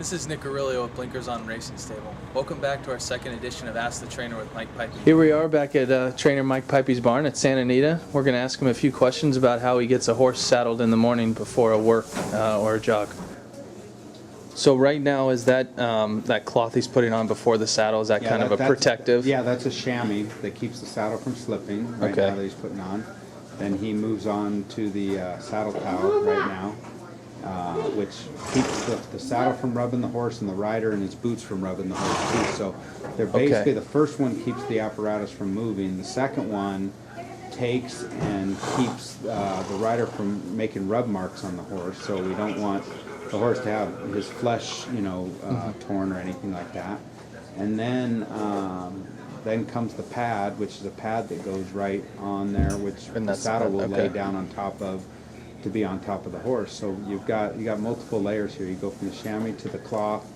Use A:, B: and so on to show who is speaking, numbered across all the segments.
A: This is Nick Aurelio with Blinkers on Racing Stable. Welcome back to our second edition of Ask the Trainer with Mike Puype.
B: Here we are back at trainer Mike Puype's barn at Santa Anita. We're going to ask him a few questions about how he gets a horse saddled in the morning before a work or a jog. So right now, is that that cloth he's putting on before the saddle, is that kind of a protective?
C: Yeah, that's a chamois that keeps the saddle from slipping right now that he's putting on. Then he moves on to the saddle towel right now, which keeps the saddle from rubbing the horse and the rider and his boots from rubbing the horse too. So they're basically, the first one keeps the apparatus from moving. The second one takes and keeps the rider from making rub marks on the horse. So we don't want the horse to have his flesh, torn or anything like that. And then comes the pad, which is a pad that goes right on there, which the saddle will lay down on top of to be on top of the horse. So you got multiple layers here. You go from the chamois to the cloth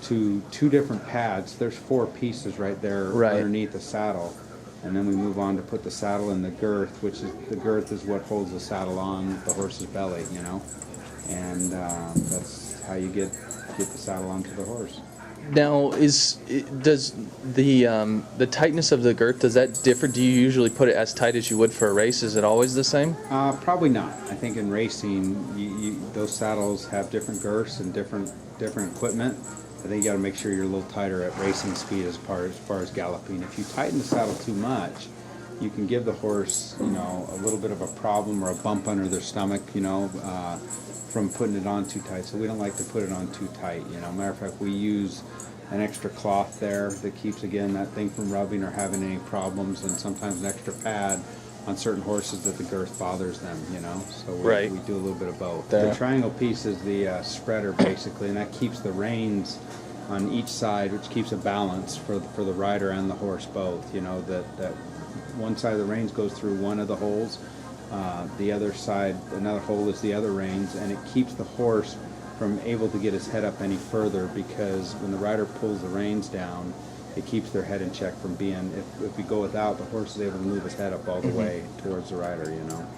C: to two different pads. There's 4 pieces right there underneath the saddle. And then we move on to put the saddle in the girth, which is the girth is what holds the saddle on the horse's belly, and that's how you get the saddle onto the horse.
B: Now, does the tightness of the girth, does that differ? Do you usually put it as tight as you would for a race? Is it always the same?
C: Probably not. I think in racing, those saddles have different girths and different equipment. I think you got to make sure you're a little tighter at racing speed as far as galloping. If you tighten the saddle too much, you can give the horse, a little bit of a problem or a bump under their stomach, from putting it on too tight. So we don't like to put it on too tight. Matter of fact, we use an extra cloth there that keeps, again, that thing from rubbing or having any problems, and sometimes an extra pad on certain horses that the girth bothers them, So we do a little bit of both. The triangle piece is the spreader, basically, and that keeps the reins on each side, which keeps a balance for the rider and the horse both. That one side of the reins goes through one of the holes. The other side, another hole is the other reins, and it keeps the horse from able to get his head up any further, because when the rider pulls the reins down, it keeps their head in check from being, if we go without, the horse is able to move his head up all the way towards the rider,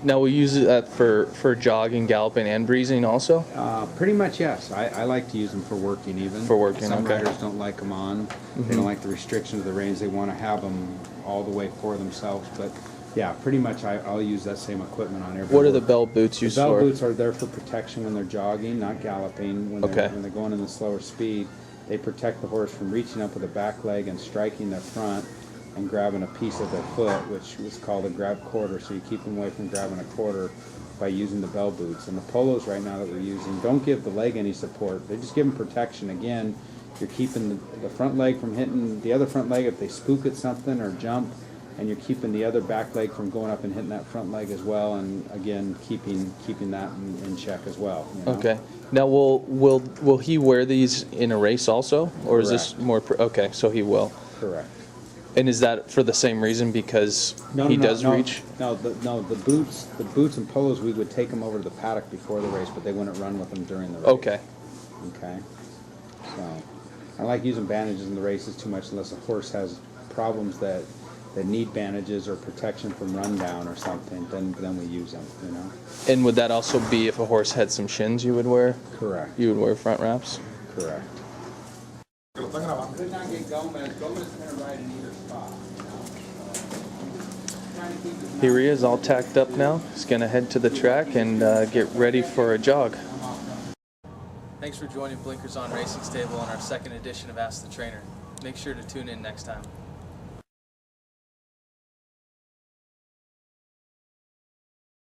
B: Now we use that for jogging, galloping, and breezing also?
C: Pretty much, yes. I like to use them for working even.
B: For working,
C: Some riders don't like them on. They don't like the restriction of the reins. They want to have them all the way for themselves, but yeah, pretty much I'll use that same equipment on every.
B: What are the bell boots used for?
C: The bell boots are there for protection when they're jogging, not galloping. When they're going in the slower speed, they protect the horse from reaching up with the back leg and striking their front and grabbing a piece of their foot, which is called a grab quarter. So you keep them away from grabbing a quarter by using the bell boots. And the polos right now that we're using don't give the leg any support. They just give them protection. Again, you're keeping the front leg from hitting the other front leg if they spook at something or jump, and you're keeping the other back leg from going up and hitting that front leg as well, and again keeping that in check as well.
B: Okay. Now, will he wear these in a race also, or is this more? Okay, so he will.
C: Correct.
B: And is that for the same reason, because he does reach?
C: No, the boots and polos, we would take them over to the paddock before the race, but they wouldn't run with them during the race.
B: Okay.
C: Okay. So I don't like using bandages in the races too much unless a horse has problems that need bandages or protection from rundown or something, then we use them,
B: And would that also be if a horse had some shins you would wear?
C: Correct.
B: You would wear front wraps?
C: Correct.
D: Could not get Gomez. Gomez is going to ride in either spot.
B: Here he is, all tacked up now. He's going to head to the track and get ready for a jog.
A: Thanks for joining Blinkers on Racing Stable on our second edition of Ask the Trainer. Make sure to tune in next time.